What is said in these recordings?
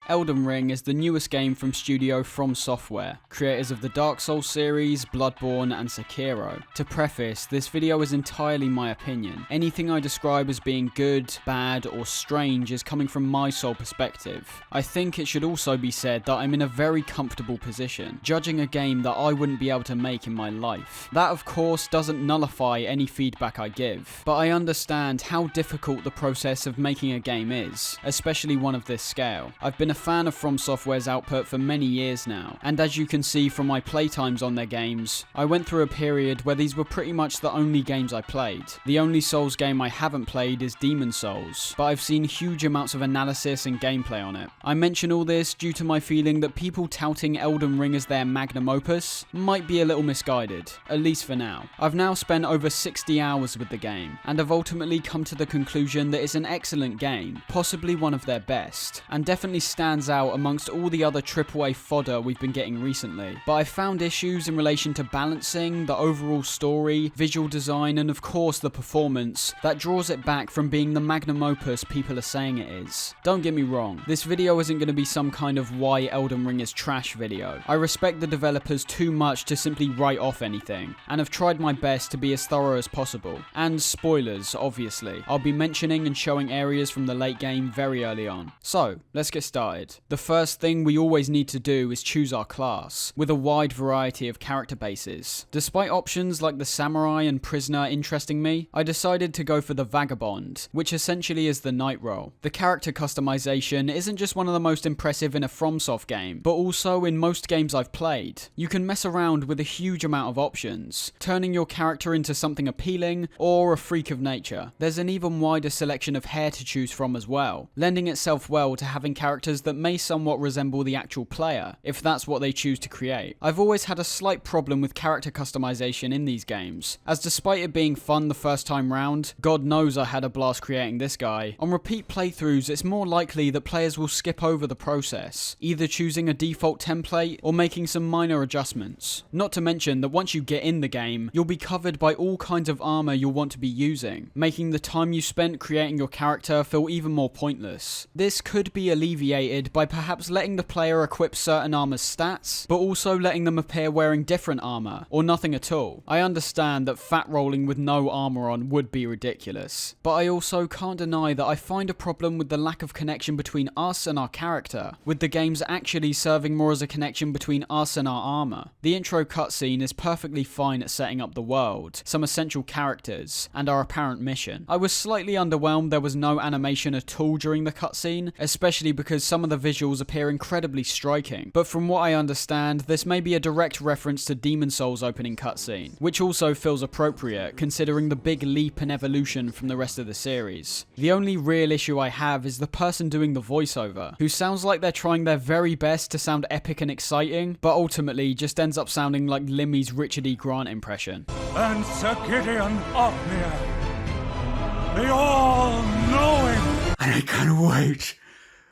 Elden Ring is the newest game from studio From Software, creators of the Dark Souls series, Bloodborne and Sekiro. To preface, this video is entirely my opinion. Anything I describe as being good, bad or strange is coming from my sole perspective. I think it should also be said that I'm in a very comfortable position, judging a game that I wouldn't be able to make in my life. That of course doesn't nullify any feedback I give, but I understand how difficult the process of making a game is, especially one of this scale. I've been a fan of From Software's output for many years now, and as you can see from my playtimes on their games, I went through a period where these were pretty much the only games I played. The only Souls game I haven't played is Demon Souls, but I've seen huge amounts of analysis and gameplay on it. I mention all this due to my feeling that people touting Elden Ring as their magnum opus might be a little misguided, at least for now. I've now spent over 60 hours with the game, and have ultimately come to the conclusion that it's an excellent game, possibly one of their best, and definitely stands out amongst all the other AAA fodder we've been getting recently. But I've found issues in relation to balancing, the overall story, visual design, and of course the performance that draws it back from being the magnum opus people are saying it is. Don't get me wrong, this video isn't going to be some kind of why Elden Ring is trash video. I respect the developers too much to simply write off anything, and have tried my best to be as thorough as possible. And spoilers, obviously. I'll be mentioning and showing areas from the late game very early on. So, let's get started. The first thing we always need to do is choose our class, with a wide variety of character bases. Despite options like the samurai and prisoner interesting me, I decided to go for the vagabond, which essentially is the knight role. The character customization isn't just one of the most impressive in a FromSoft game, but also in most games I've played. You can mess around with a huge amount of options, turning your character into something appealing or a freak of nature. There's an even wider selection of hair to choose from as well, lending itself well to having characters that may somewhat resemble the actual player, if that's what they choose to create. I've always had a slight problem with character customization in these games, as despite it being fun the first time round, God knows I had a blast creating this guy, on repeat playthroughs it's more likely that players will skip over the process, either choosing a default template or making some minor adjustments. Not to mention that once you get in the game, you'll be covered by all kinds of armor you'll want to be using, making the time you spent creating your character feel even more pointless. This could be alleviated by perhaps letting the player equip certain armor's stats, but also letting them appear wearing different armor, or nothing at all. I understand that fat rolling with no armor on would be ridiculous, but I also can't deny that I find a problem with the lack of connection between us and our character, with the games actually serving more as a connection between us and our armor. The intro cutscene is perfectly fine at setting up the world, some essential characters, and our apparent mission. I was slightly underwhelmed there was no animation at all during the cutscene, especially because some of the visuals appear incredibly striking, but from what I understand, this may be a direct reference to Demon Souls' opening cutscene, which also feels appropriate considering the big leap in evolution from the rest of the series. The only real issue I have is the person doing the voiceover, who sounds like they're trying their very best to sound epic and exciting, but ultimately just ends up sounding like Limmy's Richard E. Grant impression. And Sir Gideon Othniel, the all-knowing. And I can't wait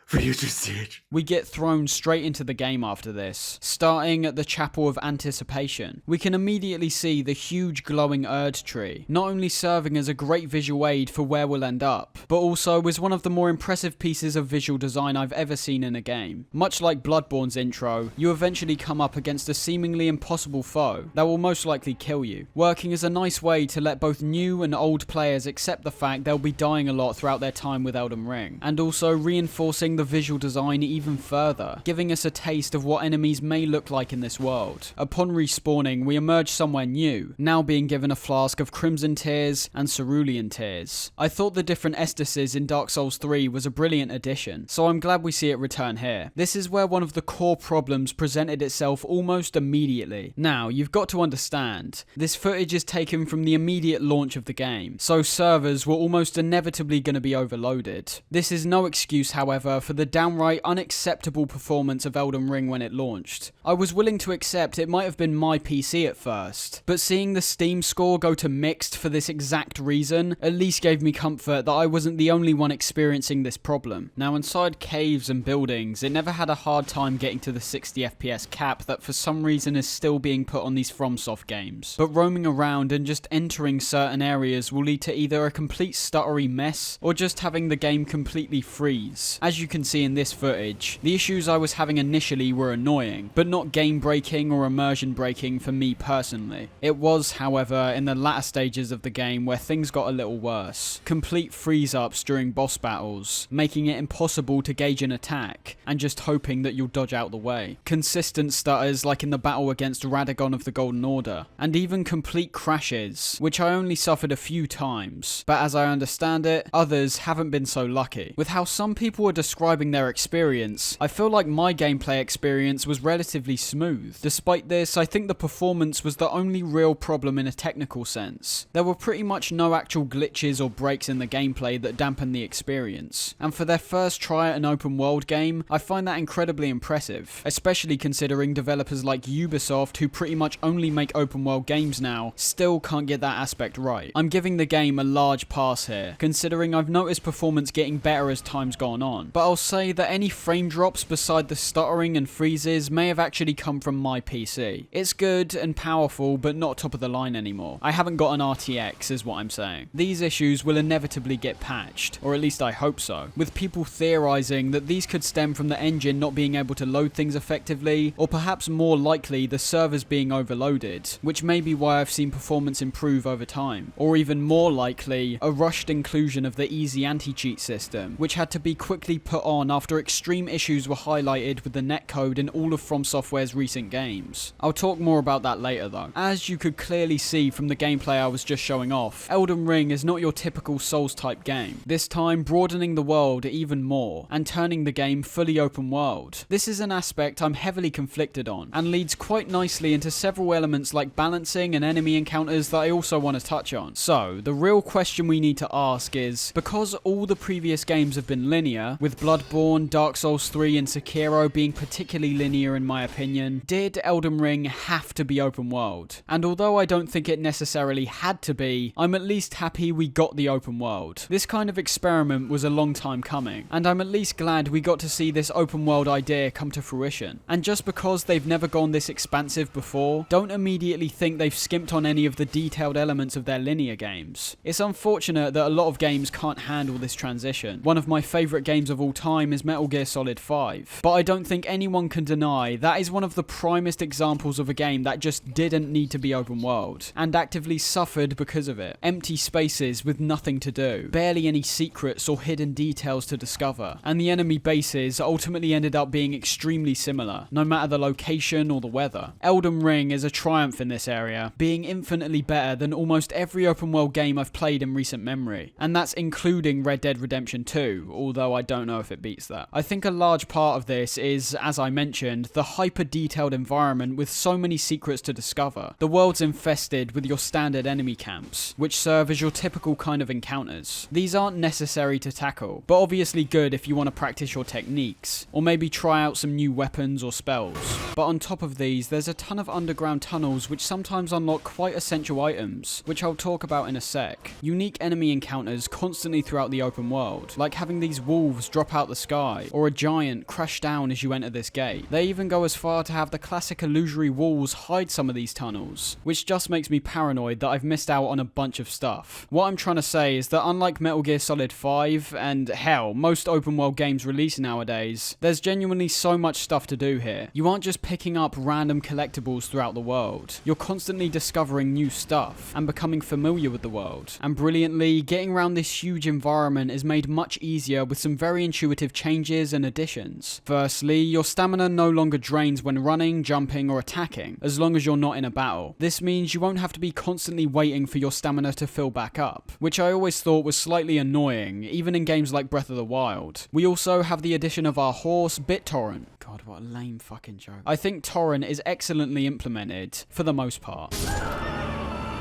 for you to see it. We get thrown straight into the game after this, starting at the Chapel of Anticipation. We can immediately see the huge glowing Erd tree, not only serving as a great visual aid for where we'll end up, but also is one of the more impressive pieces of visual design I've ever seen in a game. Much like Bloodborne's intro, you eventually come up against a seemingly impossible foe that will most likely kill you, working as a nice way to let both new and old players accept the fact they'll be dying a lot throughout their time with Elden Ring, and also reinforcing the visual design even further, giving us a taste of what enemies may look like in this world. Upon respawning, we emerge somewhere new, now being given a flask of Crimson Tears and Cerulean Tears. I thought the different Estases in Dark Souls 3 was a brilliant addition, so I'm glad we see it return here. This is where one of the core problems presented itself almost immediately. Now, you've got to understand, this footage is taken from the immediate launch of the game, so servers were almost inevitably going to be overloaded. This is no excuse, however, for the downright unacceptable performance of Elden Ring when it launched. I was willing to accept it might have been my PC at first, but seeing the Steam score go to mixed for this exact reason at least gave me comfort that I wasn't the only one experiencing this problem. Now inside caves and buildings, it never had a hard time getting to the 60 FPS cap that for some reason is still being put on these FromSoft games, but roaming around and just entering certain areas will lead to either a complete stuttery mess or just having the game completely freeze. As you can see in this footage, the issues I was having initially were annoying, but not game breaking or immersion breaking for me personally. It was, however, in the latter stages of the game where things got a little worse. Complete freeze-ups during boss battles, making it impossible to gauge an attack, and just hoping that you'll dodge out the way. Consistent stutters like in the battle against Radagon of the Golden Order, and even complete crashes, which I only suffered a few times, but as I understand it, others haven't been so lucky. With how some people are describing their experience, I feel like my gameplay experience was relatively smooth. Despite this, I think the performance was the only real problem in a technical sense. There were pretty much no actual glitches or breaks in the gameplay that dampened the experience, and for their first try at an open world game, I find that incredibly impressive, especially considering developers like Ubisoft, who pretty much only make open world games now, still can't get that aspect right. I'm giving the game a large pass here, considering I've noticed performance getting better as time's gone on, but I'll say that any frame drops beside the stuttering and freezes may have actually come from my PC. It's good and powerful, but not top of the line anymore. I haven't got an RTX is what I'm saying. These issues will inevitably get patched, or at least I hope so, with people theorizing that these could stem from the engine not being able to load things effectively, or perhaps more likely the servers being overloaded, which may be why I've seen performance improve over time, or even more likely, a rushed inclusion of the easy anti-cheat system, which had to be quickly put on after extreme issues were highlighted with the netcode in all of From Software's recent games. I'll talk more about that later though. As you could clearly see from the gameplay I was just showing off, Elden Ring is not your typical Souls type game, this time broadening the world even more, and turning the game fully open world. This is an aspect I'm heavily conflicted on, and leads quite nicely into several elements like balancing and enemy encounters that I also want to touch on. So, the real question we need to ask is, because all the previous games have been linear, with Bloodborne, Dark Souls 3 and Sekiro being particularly linear in my opinion, did Elden Ring have to be open world? And although I don't think it necessarily had to be, I'm at least happy we got the open world. This kind of experiment was a long time coming, and I'm at least glad we got to see this open world idea come to fruition. And just because they've never gone this expansive before, don't immediately think they've skimped on any of the detailed elements of their linear games. It's unfortunate that a lot of games can't handle this transition. One of my favourite games of all time is Metal Gear Solid 5, but I don't think anyone can deny that is one of the primest examples of a game that just didn't need to be open world, and actively suffered because of it. Empty spaces with nothing to do, barely any secrets or hidden details to discover, and the enemy bases ultimately ended up being extremely similar, no matter the location or the weather. Elden Ring is a triumph in this area, being infinitely better than almost every open world game I've played in recent memory, and that's including Red Dead Redemption 2, although I don't know if it beats that. I think a large part of this is, as I mentioned, the hyper detailed environment with so many secrets to discover. The world's infested with your standard enemy camps, which serve as your typical kind of encounters. These aren't necessary to tackle, but obviously good if you want to practice your techniques, or maybe try out some new weapons or spells. But on top of these, there's a ton of underground tunnels which sometimes unlock quite essential items, which I'll talk about in a sec. Unique enemy encounters constantly throughout the open world, like having these wolves drop out the sky, or a giant crash down as you enter this gate. They even go as far to have the classic illusory walls hide some of these tunnels, which just makes me paranoid that I've missed out on a bunch of stuff. What I'm trying to say is that unlike Metal Gear Solid 5, and hell, most open world games released nowadays, there's genuinely so much stuff to do here. You aren't just picking up random collectibles throughout the world, you're constantly discovering new stuff, and becoming familiar with the world. And brilliantly, getting around this huge environment is made much easier with some very intuitive changes and additions. Firstly, your stamina no longer drains when running, jumping, or attacking, as long as you're not in a battle. This means you won't have to be constantly waiting for your stamina to fill back up, which I always thought was slightly annoying, even in games like Breath of the Wild. We also have the addition of our horse, BitTorrent. God, what a lame fucking joke. I think Torrent is excellently implemented, for the most part.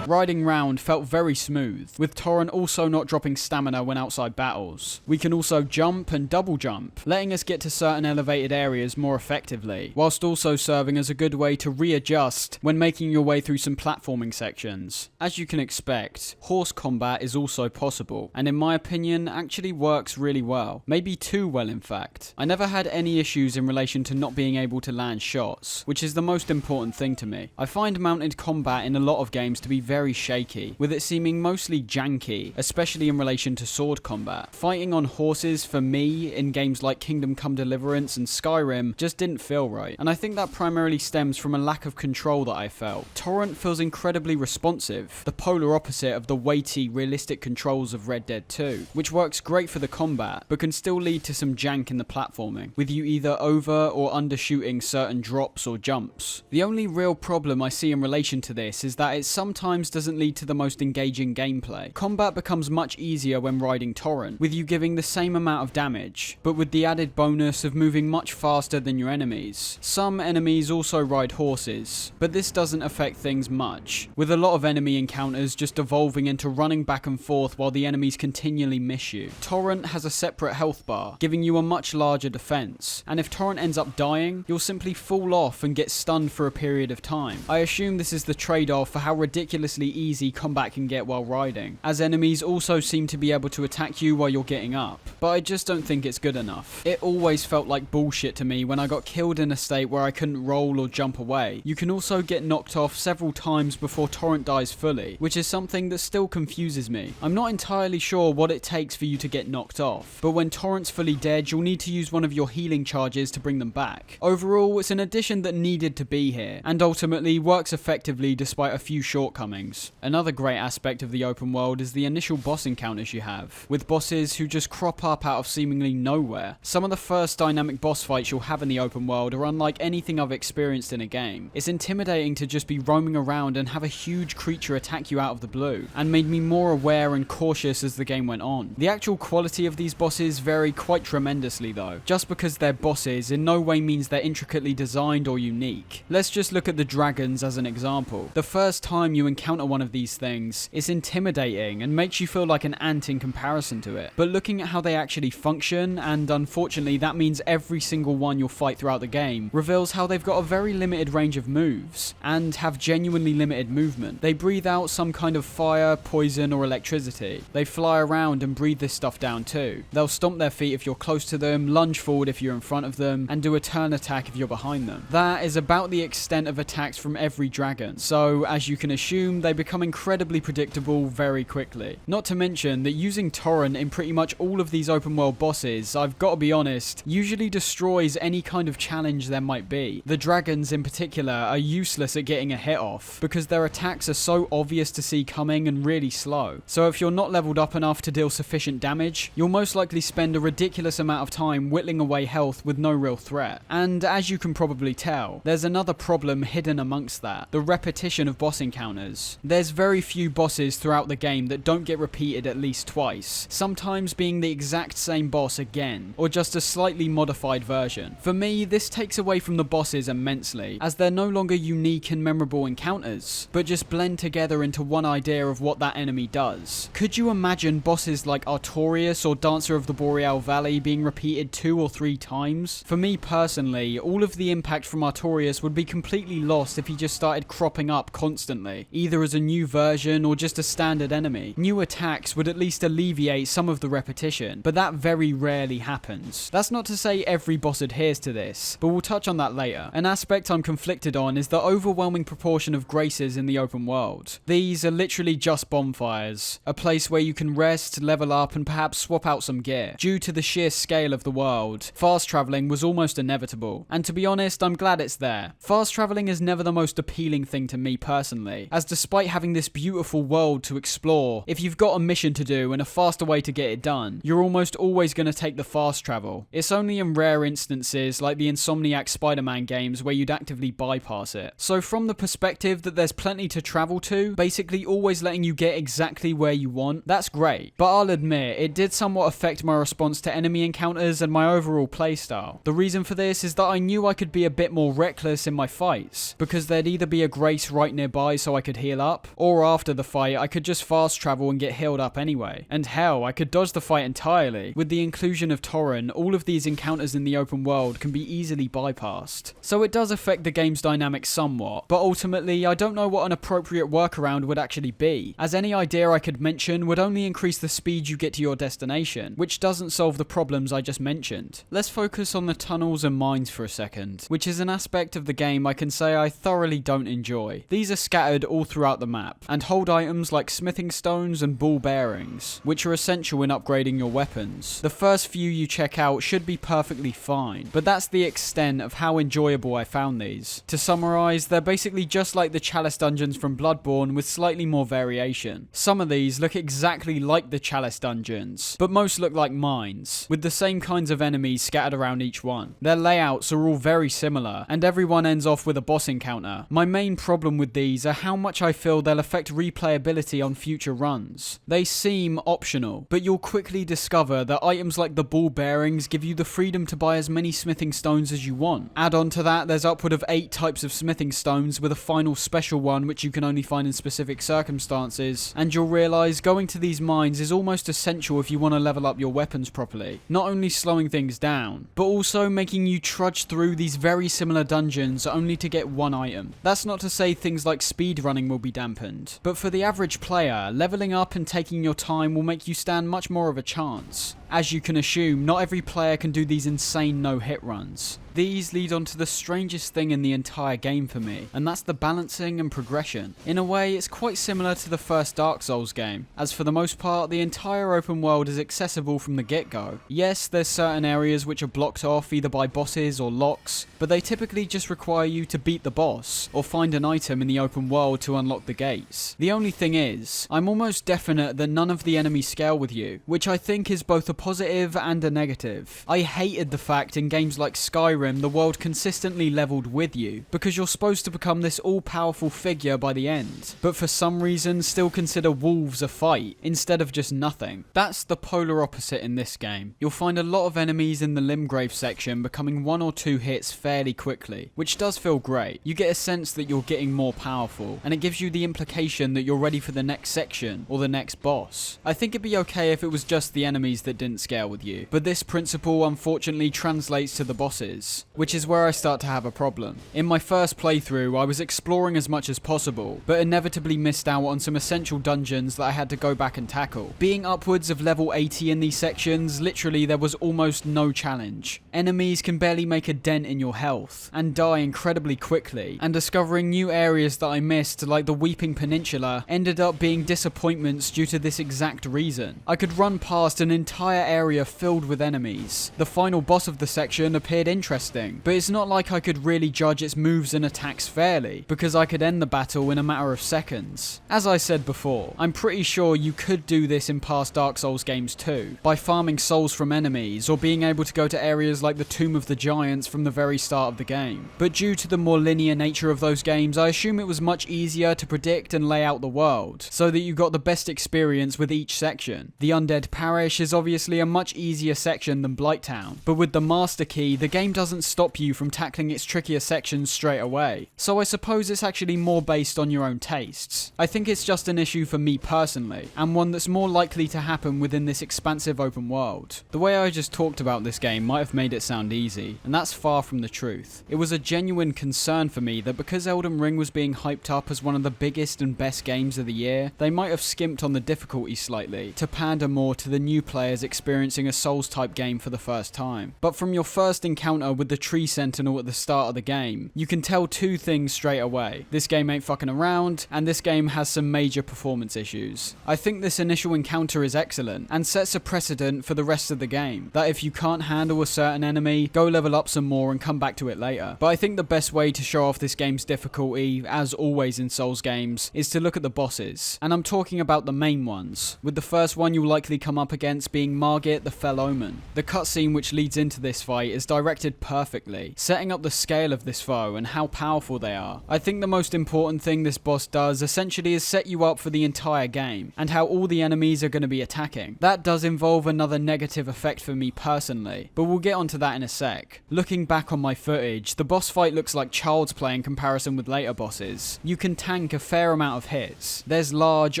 Riding round felt very smooth, with Torrent also not dropping stamina when outside battles. We can also jump and double jump, letting us get to certain elevated areas more effectively, whilst also serving as a good way to readjust when making your way through some platforming sections. As you can expect, horse combat is also possible, and in my opinion actually works really well. Maybe too well in fact. I never had any issues in relation to not being able to land shots, which is the most important thing to me. I find mounted combat in a lot of games to be very shaky, with it seeming mostly janky, especially in relation to sword combat. Fighting on horses for me in games like Kingdom Come Deliverance and Skyrim just didn't feel right, and I think that primarily stems from a lack of control that I felt. Torrent feels incredibly responsive, the polar opposite of the weighty, realistic controls of Red Dead 2, which works great for the combat, but can still lead to some jank in the platforming, with you either over or undershooting certain drops or jumps. The only real problem I see in relation to this is that it sometimes doesn't lead to the most engaging gameplay. Combat becomes much easier when riding Torrent, with you giving the same amount of damage, but with the added bonus of moving much faster than your enemies. Some enemies also ride horses, but this doesn't affect things much, with a lot of enemy encounters just evolving into running back and forth while the enemies continually miss you. Torrent has a separate health bar, giving you a much larger defense, and if Torrent ends up dying, you'll simply fall off and get stunned for a period of time. I assume this is the trade-off for how ridiculously easy combat can get while riding, as enemies also seem to be able to attack you while you're getting up, but I just don't think it's good enough. It always felt like bullshit to me when I got killed in a state where I couldn't roll or jump away. You can also get knocked off several times before Torrent dies fully, which is something that still confuses me. I'm not entirely sure what it takes for you to get knocked off, but when Torrent's fully dead, you'll need to use one of your healing charges to bring them back. Overall, it's an addition that needed to be here, and ultimately works effectively despite a few shortcomings. Another great aspect of the open world is the initial boss encounters you have, with bosses who just crop up out of seemingly nowhere. Some of the first dynamic boss fights you'll have in the open world are unlike anything I've experienced in a game. It's intimidating to just be roaming around and have a huge creature attack you out of the blue, and made me more aware and cautious as the game went on. The actual quality of these bosses vary quite tremendously though. Just because they're bosses in no way means they're intricately designed or unique. Let's just look at the dragons as an example. The first time you encounter one of these things, it's intimidating and makes you feel like an ant in comparison to it. But looking at how they actually function, and unfortunately that means every single one you'll fight throughout the game, reveals how they've got a very limited range of moves, and have genuinely limited movement. They breathe out some kind of fire, poison, or electricity. They fly around and breathe this stuff down too. They'll stomp their feet if you're close to them, lunge forward if you're in front of them, and do a turn attack if you're behind them. That is about the extent of attacks from every dragon, so as you can assume, they become incredibly predictable very quickly. Not to mention that using Torrent in pretty much all of these open world bosses, I've got to be honest, usually destroys any kind of challenge there might be. The dragons in particular are useless at getting a hit off, because their attacks are so obvious to see coming and really slow. So if you're not leveled up enough to deal sufficient damage, you'll most likely spend a ridiculous amount of time whittling away health with no real threat. And as you can probably tell, there's another problem hidden amongst that: the repetition of boss encounters. There's very few bosses throughout the game that don't get repeated at least twice, sometimes being the exact same boss again, or just a slightly modified version. For me, this takes away from the bosses immensely, as they're no longer unique and memorable encounters, but just blend together into one idea of what that enemy does. Could you imagine bosses like Artorias or Dancer of the Boreal Valley being repeated 2 or 3 times? For me personally, all of the impact from Artorias would be completely lost if he just started cropping up constantly, either as a new version or just a standard enemy. New attacks would at least alleviate some of the repetition, but that very rarely happens. That's not to say every boss adheres to this, but we'll touch on that later. An aspect I'm conflicted on is the overwhelming proportion of graces in the open world. These are literally just bonfires, a place where you can rest, level up, and perhaps swap out some gear. Due to the sheer scale of the world, fast traveling was almost inevitable, and to be honest, I'm glad it's there. Fast traveling is never the most appealing thing to me personally, as despite having this beautiful world to explore, if you've got a mission to do and a faster way to get it done, you're almost always going to take the fast travel. It's only in rare instances, like the Insomniac Spider-Man games, where you'd actively bypass it. So from the perspective that there's plenty to travel to, basically always letting you get exactly where you want, that's great. But I'll admit, it did somewhat affect my response to enemy encounters and my overall playstyle. The reason for this is that I knew I could be a bit more reckless in my fights, because there'd either be a grace right nearby so I could heal up, or after the fight I could just fast travel and get healed up anyway. And hell, I could dodge the fight entirely. With the inclusion of Torrent, all of these encounters in the open world can be easily bypassed. So it does affect the game's dynamics somewhat, but ultimately I don't know what an appropriate workaround would actually be, as any idea I could mention would only increase the speed you get to your destination, which doesn't solve the problems I just mentioned. Let's focus on the tunnels and mines for a second, which is an aspect of the game I can say I thoroughly don't enjoy. These are scattered all throughout throughout the map, and hold items like smithing stones and ball bearings, which are essential in upgrading your weapons. The first few you check out should be perfectly fine, but that's the extent of how enjoyable I found these. To summarize, they're basically just like the Chalice dungeons from Bloodborne with slightly more variation. Some of these look exactly like the Chalice dungeons, but most look like mines, with the same kinds of enemies scattered around each one. Their layouts are all very similar, and everyone ends off with a boss encounter. My main problem with these are how much I feel they'll affect replayability on future runs. They seem optional, but you'll quickly discover that items like the ball bearings give you the freedom to buy as many smithing stones as you want. Add on to that, there's upward of 8 types of smithing stones with a final special one which you can only find in specific circumstances, and you'll realise going to these mines is almost essential if you want to level up your weapons properly. Not only slowing things down, but also making you trudge through these very similar dungeons only to get one item. That's not to say things like speedrunning will be dampened, but for the average player, leveling up and taking your time will make you stand much more of a chance. As you can assume, not every player can do these insane no-hit runs. These lead on to the strangest thing in the entire game for me, and that's the balancing and progression. In a way, it's quite similar to the first Dark Souls game, as for the most part, the entire open world is accessible from the get-go. Yes, there's certain areas which are blocked off either by bosses or locks, but they typically just require you to beat the boss, or find an item in the open world to unlock the gates. The only thing is, I'm almost definite that none of the enemies scale with you, which I think is both a positive and a negative. I hated the fact in games like Skyrim the world consistently leveled with you, because you're supposed to become this all-powerful figure by the end, but for some reason still consider wolves a fight, instead of just nothing. That's the polar opposite in this game. You'll find a lot of enemies in the Limgrave section becoming 1 or 2 hits fairly quickly, which does feel great. You get a sense that you're getting more powerful, and it gives you the implication that you're ready for the next section, or the next boss. I think it'd be okay if it was just the enemies that didn't scale with you, but this principle unfortunately translates to the bosses, which is where I start to have a problem. In my first playthrough, I was exploring as much as possible, but inevitably missed out on some essential dungeons that I had to go back and tackle. Being upwards of level 80 in these sections, literally there was almost no challenge. Enemies can barely make a dent in your health, and die incredibly quickly, and discovering new areas that I missed, like the Weeping Peninsula, ended up being disappointments due to this exact reason. I could run past an entire area filled with enemies. The final boss of the section appeared interesting, but it's not like I could really judge its moves and attacks fairly, because I could end the battle in a matter of seconds. As I said before, I'm pretty sure you could do this in past Dark Souls games too, by farming souls from enemies, or being able to go to areas like the Tomb of the Giants from the very start of the game. But due to the more linear nature of those games, I assume it was much easier to predict and lay out the world, so that you got the best experience with each section. The Undead Parish is obviously a much easier section than Blighttown, but with the Master Key, the game doesn't stop you from tackling its trickier sections straight away. So I suppose it's actually more based on your own tastes. I think it's just an issue for me personally, and one that's more likely to happen within this expansive open world. The way I just talked about this game might have made it sound easy, and that's far from the truth. It was a genuine concern for me that because Elden Ring was being hyped up as one of the biggest and best games of the year, they might have skimped on the difficulty slightly, to pander more to the new players experiencing a Souls-type game for the first time. But from your first encounter with the Tree Sentinel at the start of the game, you can tell 2 things straight away. This game ain't fucking around, and this game has some major performance issues. I think this initial encounter is excellent, and sets a precedent for the rest of the game, that if you can't handle a certain enemy, go level up some more and come back to it later. But I think the best way to show off this game's difficulty, as always in Souls games, is to look at the bosses, and I'm talking about the main ones, with the first one you'll likely come up against being Margit the Fell Omen. The cutscene which leads into this fight is directed perfectly, setting up the scale of this foe and how powerful they are. I think the most important thing this boss does essentially is set you up for the entire game, and how all the enemies are going to be attacking. That does involve another negative effect for me personally, but we'll get onto that in a sec. Looking back on my footage, the boss fight looks like child's play in comparison with later bosses. You can tank a fair amount of hits. There's large,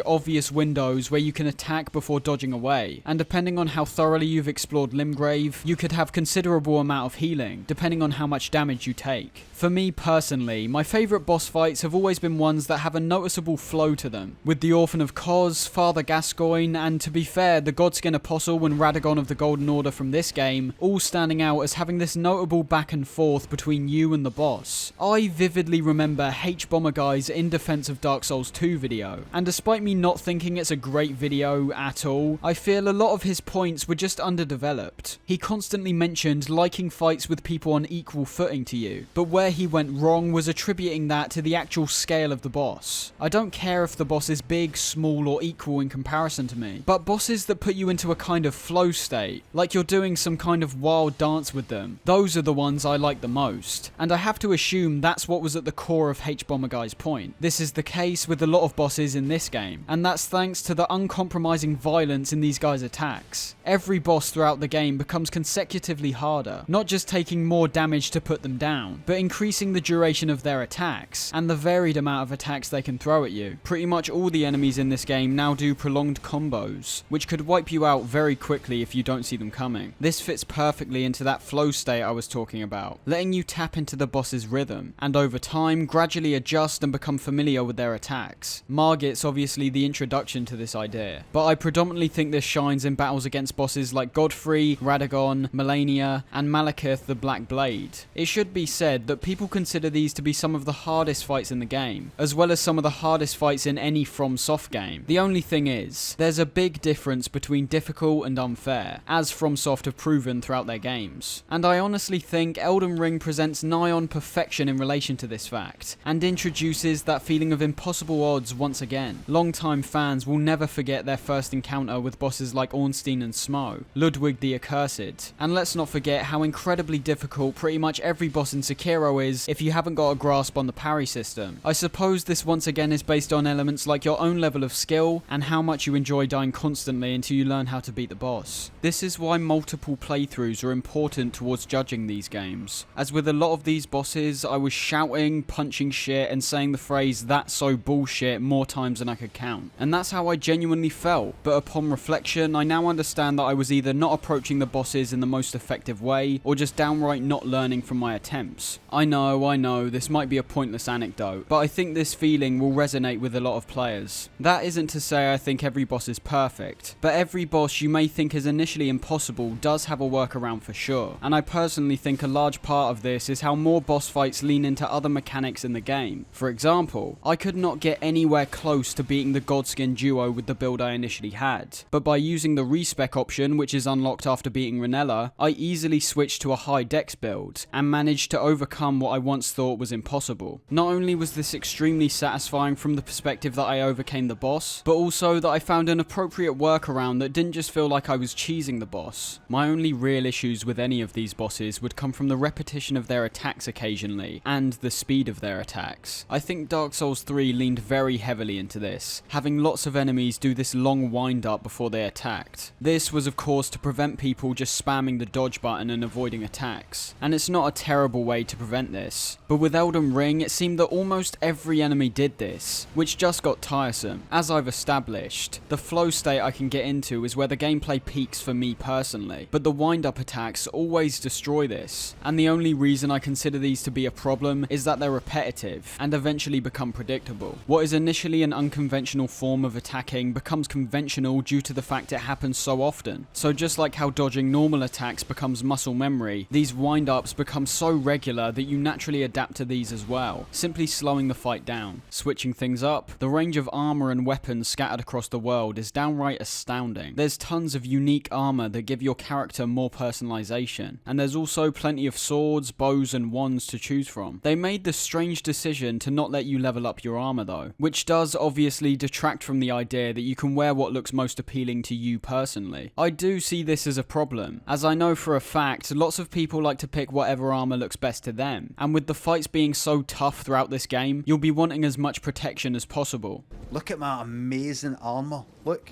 obvious windows where you can attack before dodging away, and depending on how thoroughly you've explored Limgrave, you could have considerable amount of healing, depending on how much damage you take. For me personally, my favourite boss fights have always been ones that have a noticeable flow to them, with the Orphan of Kos, Father Gascoigne, and to be fair, the Godskin Apostle and Radagon of the Golden Order from this game, all standing out as having this notable back and forth between you and the boss. I vividly remember Hbomberguy's In Defense of Dark Souls 2 video, and despite me not thinking it's a great video at all, I feel a lot of his points were just underdeveloped. He constantly mentioned liking fights with people on equal footing to you, but where he went wrong was attributing that to the actual scale of the boss. I don't care if the boss is big, small, or equal in comparison to me, but bosses that put you into a kind of flow state, like you're doing some kind of wild dance with them, those are the ones I like the most. And I have to assume that's what was at the core of Hbomberguy's point. This is the case with a lot of bosses in this game, and that's thanks to the uncompromising violence in these guys' attacks. Every boss throughout the game becomes consecutively harder, not just taking more damage to put them down, but increasing the duration of their attacks, and the varied amount of attacks they can throw at you. Pretty much all the enemies in this game now do prolonged combos, which could wipe you out very quickly if you don't see them coming. This fits perfectly into that flow state I was talking about, letting you tap into the boss's rhythm, and over time gradually adjust and become familiar with their attacks. Margit's obviously the introduction to this idea, but I predominantly think this shines in battles against bosses like Godfrey, Radagon, Melania, and Malekith the Black Blade. It should be said that people consider these to be some of the hardest fights in the game, as well as some of the hardest fights in any FromSoft game. The only thing is, there's a big difference between difficult and unfair, as FromSoft have proven throughout their games. And I honestly think Elden Ring presents nigh on perfection in relation to this fact, and introduces that feeling of impossible odds once again. Long-time fans will never forget their first encounter with bosses like Ornstein and Smo, Ludwig the Accursed, and let's not forget how incredibly difficult pretty much every boss in Sekiro is if you haven't got a grasp on the parry system. I suppose this once again is based on elements like your own level of skill and how much you enjoy dying constantly until you learn how to beat the boss. This is why multiple playthroughs are important towards judging these games, as with a lot of these bosses I was shouting, punching shit and saying the phrase "that's so bullshit" more times than I could count, and that's how I genuinely felt. But upon reflection, I now understand that I was either not approaching the bosses in the most effective way, or just downright not learning from my attempts. I know, this might be a pointless anecdote, but I think this feeling will resonate with a lot of players. That isn't to say I think every boss is perfect, but every boss you may think is initially impossible does have a workaround for sure, and I personally think a large part of this is how more boss fights lean into other mechanics in the game. For example, I could not get anywhere close to beating the Godskin duo with the build I initially had, but by using the respec option, which is unlocked after beating Renella, I easily switched to a high dex build, and managed to overcome what I once thought was impossible. Not only was this extremely satisfying from the perspective that I overcame the boss, but also that I found an appropriate workaround that didn't just feel like I was cheesing the boss. My only real issues with any of these bosses would come from the repetition of their attacks occasionally, and the speed of their attacks. I think Dark Souls 3 leaned very heavily into this, having lots of enemies do this long wind up before they attacked. This was of course to prevent people just spamming the dodge button and avoiding attacks, and it's not a terrible way to prevent this, but with Elden Ring it seemed that almost every enemy did this, which just got tiresome. As I've established, the flow state I can get into is where the gameplay peaks for me personally, but the wind up attacks always destroy this, and the only reason I consider these to be a problem is that they're repetitive and eventually become predictable. What is initially an unconventional form of attacking becomes conventional due to the fact it happens so often. So just like how dodging normal attacks becomes muscle memory, these wind-ups become so regular that you naturally adapt to these as well, simply slowing the fight down. Switching things up, the range of armor and weapons scattered across the world is downright astounding. There's tons of unique armor that give your character more personalization, and there's also plenty of swords, bows and wands to choose from. They made the strange decision to not let you level up your armor though, which does obviously detract from the idea that you can wear what looks most appealing to you personally. I do see this as a problem, as I know for a fact lots of people like to pick whatever armor looks best to them, and with the fights being so tough throughout this game, you'll be wanting as much protection as possible. Look at my amazing armor, look.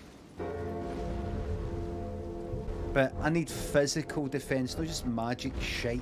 But I need physical defense, not just magic shite.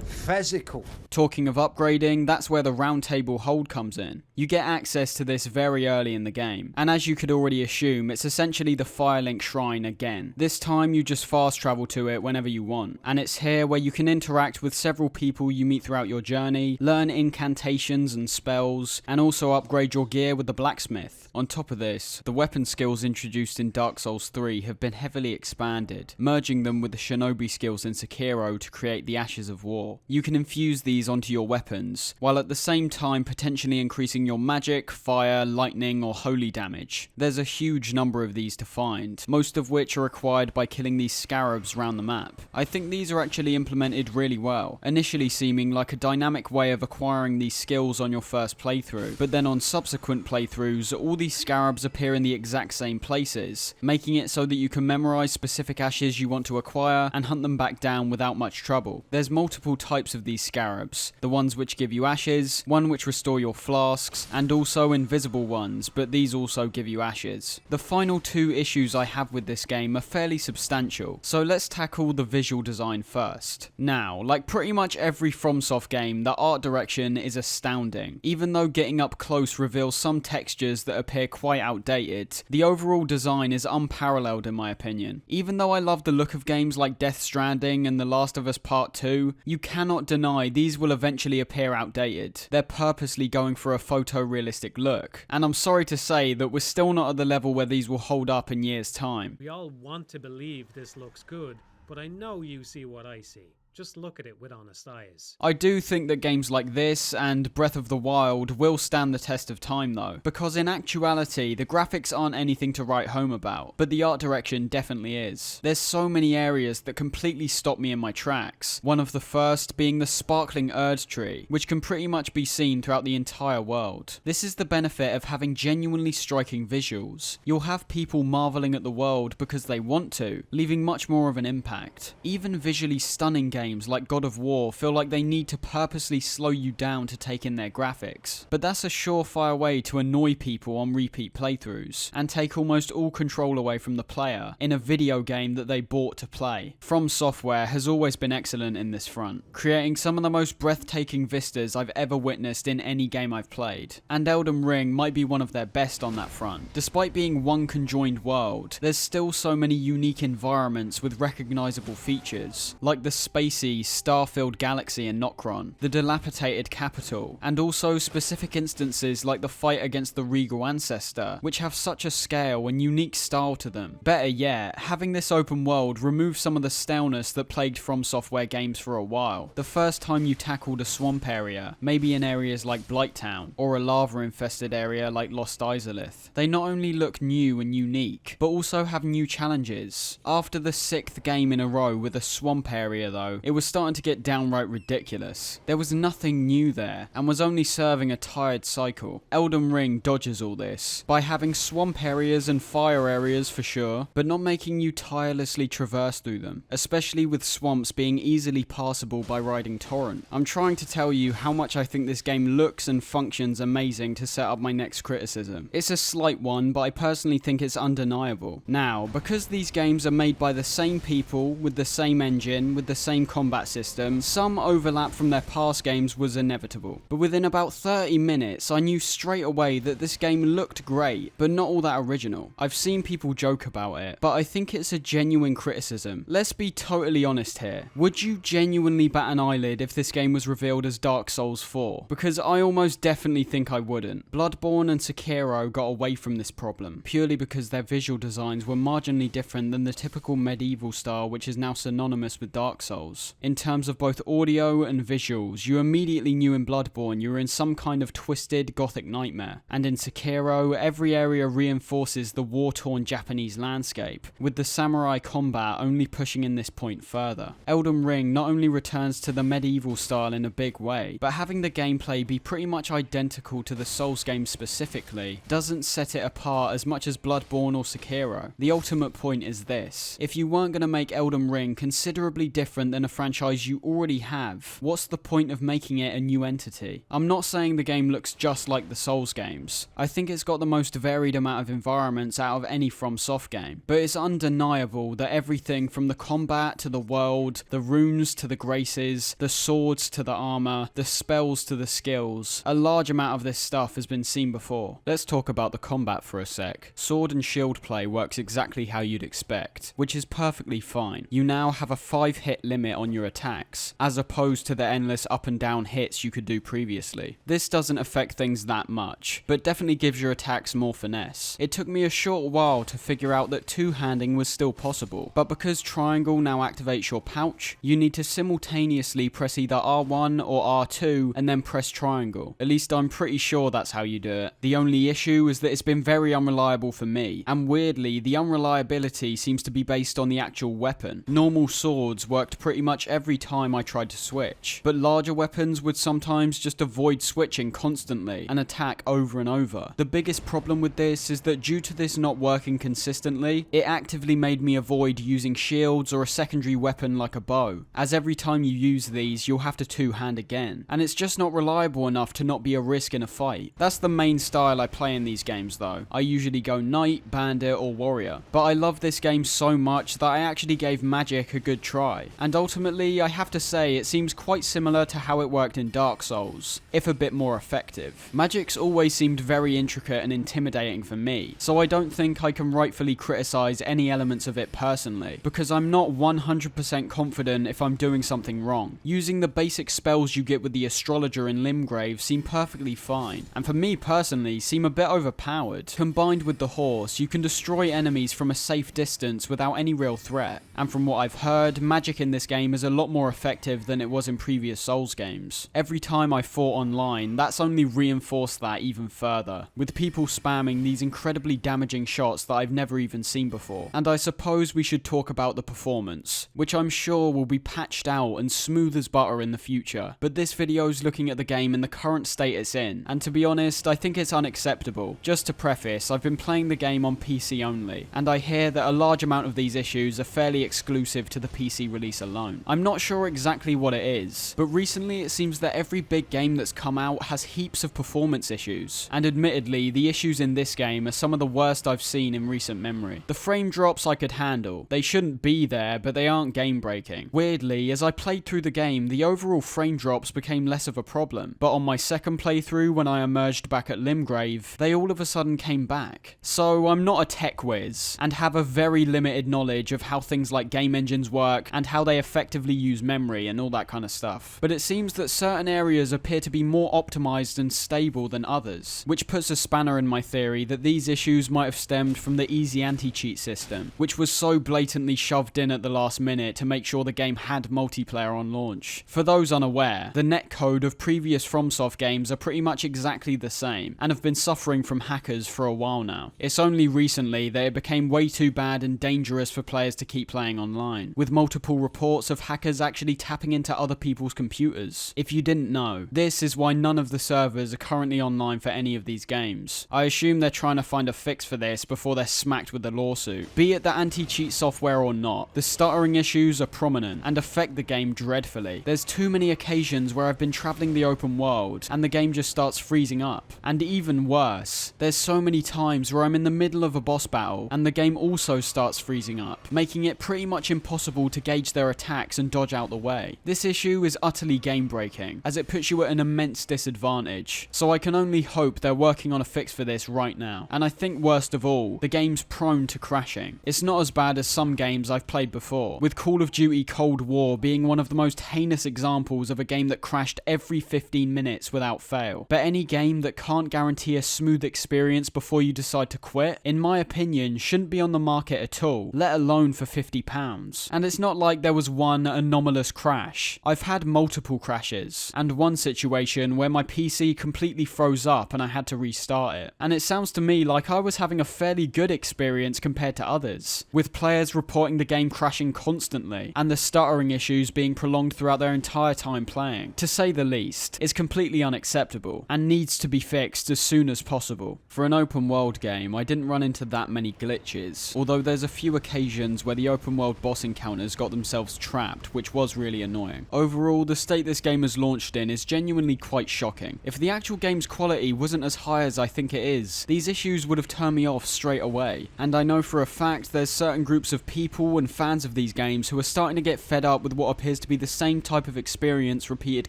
physical. Talking of upgrading, that's where the round table hold comes in. You get access to this very early in the game, and as you could already assume, it's essentially the Firelink Shrine again. This time you just fast travel to it whenever you want, and it's here where you can interact with several people you meet throughout your journey, learn incantations and spells, and also upgrade your gear with the blacksmith. On top of this, the weapon skills introduced in Dark Souls 3 have been heavily expanded, merging them with the shinobi skills in Sekiro to create the Ashes of War. You can infuse these onto your weapons, while at the same time potentially increasing your magic, fire, lightning, or holy damage. There's a huge number of these to find, most of which are acquired by killing these scarabs around the map. I think these are actually implemented really well, initially seeming like a dynamic way of acquiring these skills on your first playthrough, but then on subsequent playthroughs, all these scarabs appear in the exact same places, making it so that you can memorize specific ashes you want to acquire and hunt them back down without much trouble. There's multiple types of these scarabs, the ones which give you ashes, one which restore your flasks, and also invisible ones, but these also give you ashes. The final two issues I have with this game are fairly substantial, so let's tackle the visual design first. Now, like pretty much every FromSoft game, the art direction is astounding. Even though getting up close reveals some textures that appear quite outdated, the overall design is unparalleled in my opinion. Even though I love the look of games like Death Stranding and The Last of Us Part 2, you cannot deny these will eventually appear outdated. They're purposely going for a photorealistic look, and I'm sorry to say that we're still not at the level where these will hold up in years' time. We all want to believe this looks good, but I know you see what I see. Just look at it with honest eyes. I do think that games like this and Breath of the Wild will stand the test of time though, because in actuality the graphics aren't anything to write home about, but the art direction definitely is. There's so many areas that completely stop me in my tracks, one of the first being the sparkling Erd tree, which can pretty much be seen throughout the entire world. This is the benefit of having genuinely striking visuals. You'll have people marveling at the world because they want to, leaving much more of an impact. Even visually stunning games like God of War feel like they need to purposely slow you down to take in their graphics. But that's a surefire way to annoy people on repeat playthroughs, and take almost all control away from the player in a video game that they bought to play. From Software has always been excellent in this front, creating some of the most breathtaking vistas I've ever witnessed in any game I've played, and Elden Ring might be one of their best on that front. Despite being one conjoined world, there's still so many unique environments with recognizable features, like the space star-filled galaxy in Nokron, the dilapidated capital, and also specific instances like the fight against the regal ancestor, which have such a scale and unique style to them. Better yet, having this open world removes some of the staleness that plagued From Software games for a while. The first time you tackled a swamp area, maybe in areas like Blighttown, or a lava-infested area like Lost Izalith, they not only look new and unique, but also have new challenges. After the 6th game in a row with a swamp area though, it was starting to get downright ridiculous. There was nothing new there, and was only serving a tired cycle. Elden Ring dodges all this, by having swamp areas and fire areas for sure, but not making you tirelessly traverse through them, especially with swamps being easily passable by riding Torrent. I'm trying to tell you how much I think this game looks and functions amazing to set up my next criticism. It's a slight one, but I personally think it's undeniable. Now, because these games are made by the same people, with the same engine, with the same combat system, some overlap from their past games was inevitable. But within about 30 minutes, I knew straight away that this game looked great, but not all that original. I've seen people joke about it, but I think it's a genuine criticism. Let's be totally honest here. Would you genuinely bat an eyelid if this game was revealed as Dark Souls 4? Because I almost definitely think I wouldn't. Bloodborne and Sekiro got away from this problem, purely because their visual designs were marginally different than the typical medieval style which is now synonymous with Dark Souls. In terms of both audio and visuals, you immediately knew in Bloodborne you were in some kind of twisted gothic nightmare, and in Sekiro, every area reinforces the war-torn Japanese landscape, with the samurai combat only pushing in this point further. Elden Ring not only returns to the medieval style in a big way, but having the gameplay be pretty much identical to the Souls games specifically, doesn't set it apart as much as Bloodborne or Sekiro. The ultimate point is this: if you weren't going to make Elden Ring considerably different than a franchise you already have, what's the point of making it a new entity? I'm not saying the game looks just like the Souls games. I think it's got the most varied amount of environments out of any FromSoft game, but it's undeniable that everything from the combat to the world, the runes to the graces, the swords to the armor, the spells to the skills, a large amount of this stuff has been seen before. Let's talk about the combat for a sec. Sword and shield play works exactly how you'd expect, which is perfectly fine. You now have a 5-hit limit on your attacks, as opposed to the endless up and down hits you could do previously. This doesn't affect things that much, but definitely gives your attacks more finesse. It took me a short while to figure out that two-handing was still possible, but because triangle now activates your pouch, you need to simultaneously press either R1 or R2 and then press triangle. At least I'm pretty sure that's how you do it. The only issue is that it's been very unreliable for me, and weirdly, the unreliability seems to be based on the actual weapon. Normal swords worked pretty much every time I tried to switch, but larger weapons would sometimes just avoid switching constantly and attack over and over. The biggest problem with this is that due to this not working consistently, it actively made me avoid using shields or a secondary weapon like a bow, as every time you use these you'll have to two-hand again, and it's just not reliable enough to not be a risk in a fight. That's the main style I play in these games though. I usually go knight, bandit or warrior, but I love this game so much that I actually gave magic a good try, and ultimately I have to say it seems quite similar to how it worked in Dark Souls, if a bit more effective. Magic's always seemed very intricate and intimidating for me, so I don't think I can rightfully criticize any elements of it personally, because I'm not 100% confident if I'm doing something wrong. Using the basic spells you get with the astrologer in Limgrave seem perfectly fine, and for me personally seem a bit overpowered. Combined with the horse, you can destroy enemies from a safe distance without any real threat, and from what I've heard, magic in this game is a lot more effective than it was in previous Souls games. Every time I fought online, that's only reinforced that even further, with people spamming these incredibly damaging shots that I've never even seen before. And I suppose we should talk about the performance, which I'm sure will be patched out and smooth as butter in the future, but this video's looking at the game in the current state it's in, and to be honest, I think it's unacceptable. Just to preface, I've been playing the game on PC only, and I hear that a large amount of these issues are fairly exclusive to the PC release alone. I'm not sure exactly what it is, but recently it seems that every big game that's come out has heaps of performance issues, and admittedly, the issues in this game are some of the worst I've seen in recent memory. The frame drops I could handle. They shouldn't be there, but they aren't game breaking. Weirdly, as I played through the game, the overall frame drops became less of a problem, but on my second playthrough when I emerged back at Limgrave, they all of a sudden came back. So I'm not a tech whiz, and have a very limited knowledge of how things like game engines work, and how they effectively use memory and all that kind of stuff. But it seems that certain areas appear to be more optimized and stable than others, which puts a spanner in my theory that these issues might have stemmed from the easy anti-cheat system, which was so blatantly shoved in at the last minute to make sure the game had multiplayer on launch. For those unaware, the netcode of previous FromSoft games are pretty much exactly the same, and have been suffering from hackers for a while now. It's only recently that it became way too bad and dangerous for players to keep playing online, with multiple reports of hackers actually tapping into other people's computers. If you didn't know, this is why none of the servers are currently online for any of these games. I assume they're trying to find a fix for this before they're smacked with a lawsuit. Be it the anti-cheat software or not, the stuttering issues are prominent and affect the game dreadfully. There's too many occasions where I've been traveling the open world and the game just starts freezing up. And even worse, there's so many times where I'm in the middle of a boss battle and the game also starts freezing up, making it pretty much impossible to gauge their attacks and dodge out the way. This issue is utterly game breaking, as it puts you at an immense disadvantage, so I can only hope they're working on a fix for this right now. And I think worst of all, the game's prone to crashing. It's not as bad as some games I've played before, with Call of Duty Cold War being one of the most heinous examples of a game that crashed every 15 minutes without fail. But any game that can't guarantee a smooth experience before you decide to quit, in my opinion, shouldn't be on the market at all, let alone for £50. And it's not like there was one anomalous crash. I've had multiple crashes, and one situation where my PC completely froze up and I had to restart it. And it sounds to me like I was having a fairly good experience compared to others, with players reporting the game crashing constantly, and the stuttering issues being prolonged throughout their entire time playing. To say the least, it's completely unacceptable, and needs to be fixed as soon as possible. For an open world game, I didn't run into that many glitches, although there's a few occasions where the open world boss encounters got themselves trapped, which was really annoying. Overall, the state this game is launched in is genuinely quite shocking. If the actual game's quality wasn't as high as I think it is, these issues would have turned me off straight away. And I know for a fact there's certain groups of people and fans of these games who are starting to get fed up with what appears to be the same type of experience repeated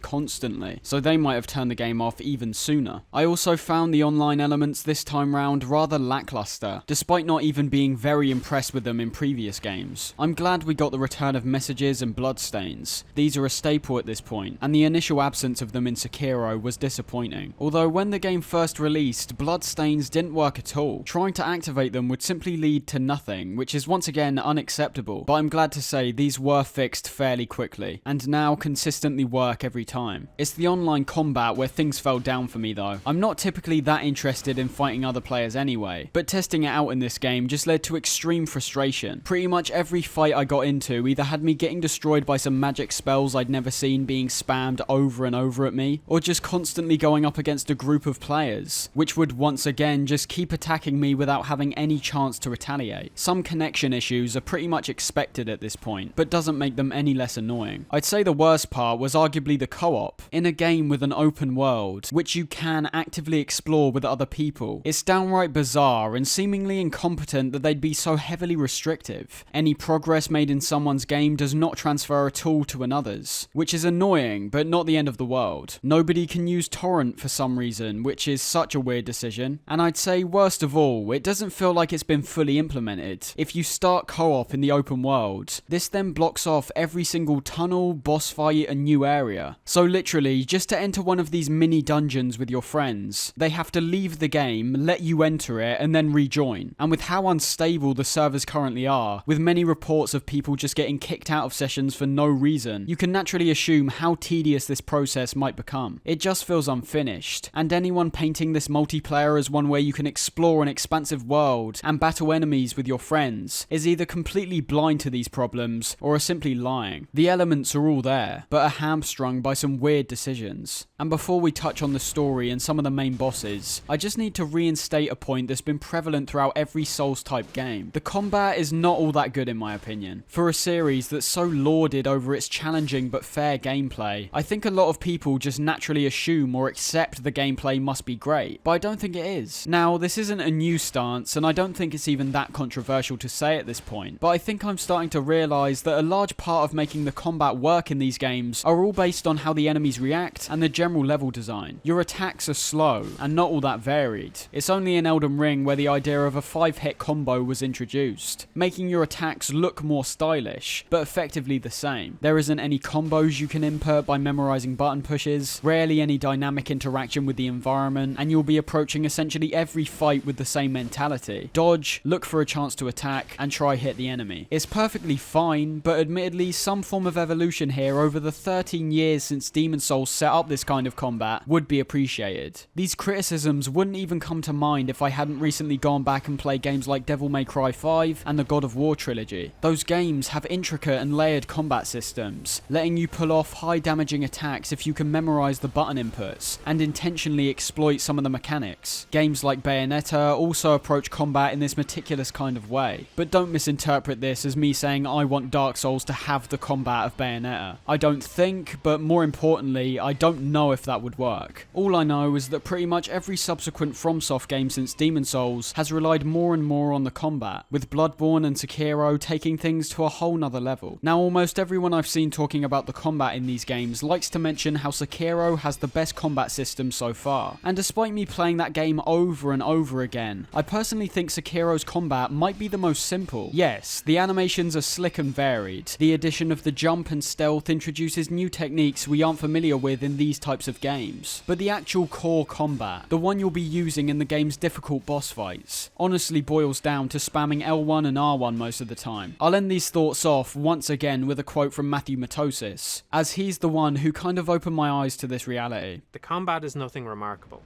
constantly, so they might have turned the game off even sooner. I also found the online elements this time round rather lackluster, despite not even being very impressed with them in previous games. I'm glad we got the return of messages and bloodstains. These are a staple at this point, and the initial absence of them in Sekiro was disappointing. Although when the game first released, bloodstains didn't work at all. Trying to activate them would simply lead to nothing, which is once again unacceptable, but I'm glad to say these were fixed fairly quickly, and now consistently work every time. It's the online combat where things fell down for me though. I'm not typically that interested in fighting other players anyway, but testing it out in this game just led to extreme frustration. Pretty much every fight I got into either had me getting destroyed by some magic spells I'd never seen being spammed over and over at me, or just constantly going up against a group of players, which would once again just keep attacking me without having any chance to retaliate. Some connection issues are pretty much expected at this point, but doesn't make them any less annoying. I'd say the worst part was arguably the co-op. In a game with an open world, which you can actively explore with other people, it's downright bizarre and seemingly incompetent that they'd be so heavily restrictive. Any progress made in someone's game does not transfer at all to another's, which is annoying, but not the end of the world. Nobody can use torrent for some reason, which is such a weird decision. And I'd say worst of all, it doesn't feel like it's been fully implemented. If you start co-op in the open world, this then blocks off every single tunnel, boss fight and new area. So literally, just to enter one of these mini dungeons with your friends, they have to leave the game, let you enter it, and then rejoin. And with how unstable the servers currently are, with many reports of people just getting kicked out of sessions for no reason, you can naturally assume how tedious this process might become. It just feels unfinished, and anyone painting this multiplayer as one where you can explore an expansive world and battle enemies with your friends is either completely blind to these problems or are simply lying. The elements are all there, but are hamstrung by some weird decisions. And before we touch on the story and some of the main bosses, I just need to reinstate a point that's been prevalent throughout every Souls-type game. The combat is not all that good in my opinion. For a series that's so lauded over its challenging but fair gameplay, I think a lot of people just naturally assume or accept the gameplay must be great, but I don't think it is. Now, this isn't a new stance, and I don't think it's even that controversial to say at this point, but I think I'm starting to realise that a large part of making the combat work in these games are all based on how the enemies react and the general level design. Your attacks are slow and not all that varied. It's only in Elden Ring where the idea of a 5-hit combo was introduced, making your attacks look more stylish, but effectively the same. There isn't any combos you can input by memorising button pushes, rarely any dynamic interaction with the environment, and you'll be approaching essentially every fight with the same mentality. Dodge, look for a chance to attack, and try hit the enemy. It's perfectly fine, but admittedly some form of evolution here over the 13 years since Demon Souls set up this kind of combat would be appreciated. These criticisms wouldn't even come to mind if I hadn't recently gone back and played games like Devil May Cry 5 and the God of War trilogy. Those games have intricate and layered combat systems, letting you pull off high damaging attacks if you can memorise the button inputs and intentionally exploit some of the mechanics. Games like Bayonetta also approach combat in this meticulous kind of way, but don't misinterpret this as me saying I want Dark Souls to have the combat of Bayonetta. I don't think, but more importantly, I don't know if that would work. All I know is that pretty much every subsequent FromSoft game since Demon Souls has relied more and more on the combat, with Bloodborne and Sekiro taking things to a whole nother level. Now, almost everyone I've seen talking about the combat in these games likes to mention how Sekiro has the best combat system so far, and despite me playing that game over and over again, I personally think Sekiro's combat might be the most simple. Yes, the animations are slick and varied. The addition of the jump and stealth introduces new techniques we aren't familiar with in these types of games, but the actual core combat, the one you'll be using in the game's difficult boss fights, honestly boils down to spamming L1 and R1 most of the time. I'll end these thoughts off once again with a quote from Matthewmatosis, as he's the one who kind of opened my eyes to this reality. The combat is nothing remarkable.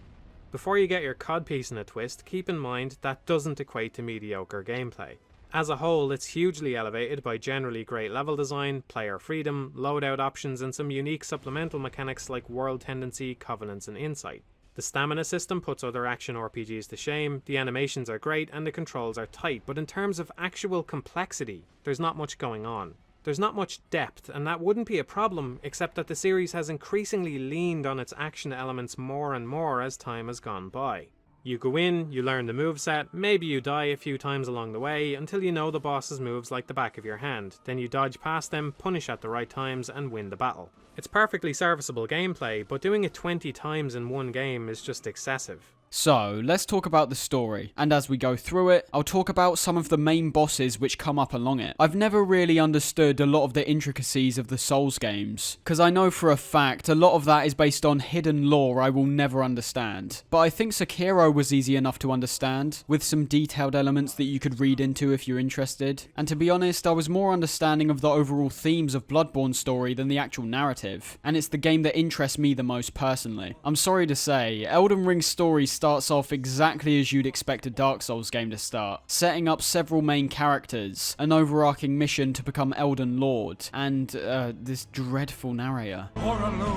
Before you get your codpiece in a twist, keep in mind that doesn't equate to mediocre gameplay. As a whole, it's hugely elevated by generally great level design, player freedom, loadout options, and some unique supplemental mechanics like world tendency, covenants, and insight. The stamina system puts other action RPGs to shame, the animations are great, and the controls are tight, but in terms of actual complexity, there's not much going on. There's not much depth, and that wouldn't be a problem, except that the series has increasingly leaned on its action elements more and more as time has gone by. You go in, you learn the moveset, maybe you die a few times along the way until you know the boss's moves like the back of your hand, then you dodge past them, punish at the right times, and win the battle. It's perfectly serviceable gameplay, but doing it 20 times in one game is just excessive. So, let's talk about the story, and as we go through it, I'll talk about some of the main bosses which come up along it. I've never really understood a lot of the intricacies of the Souls games, because I know for a fact a lot of that is based on hidden lore I will never understand. But I think Sekiro was easy enough to understand, with some detailed elements that you could read into if you're interested. And to be honest, I was more understanding of the overall themes of Bloodborne's story than the actual narrative, and it's the game that interests me the most personally. I'm sorry to say, Elden Ring's story starts off exactly as you'd expect a Dark Souls game to start, setting up several main characters, an overarching mission to become Elden Lord, and this dreadful narrator. Oralu,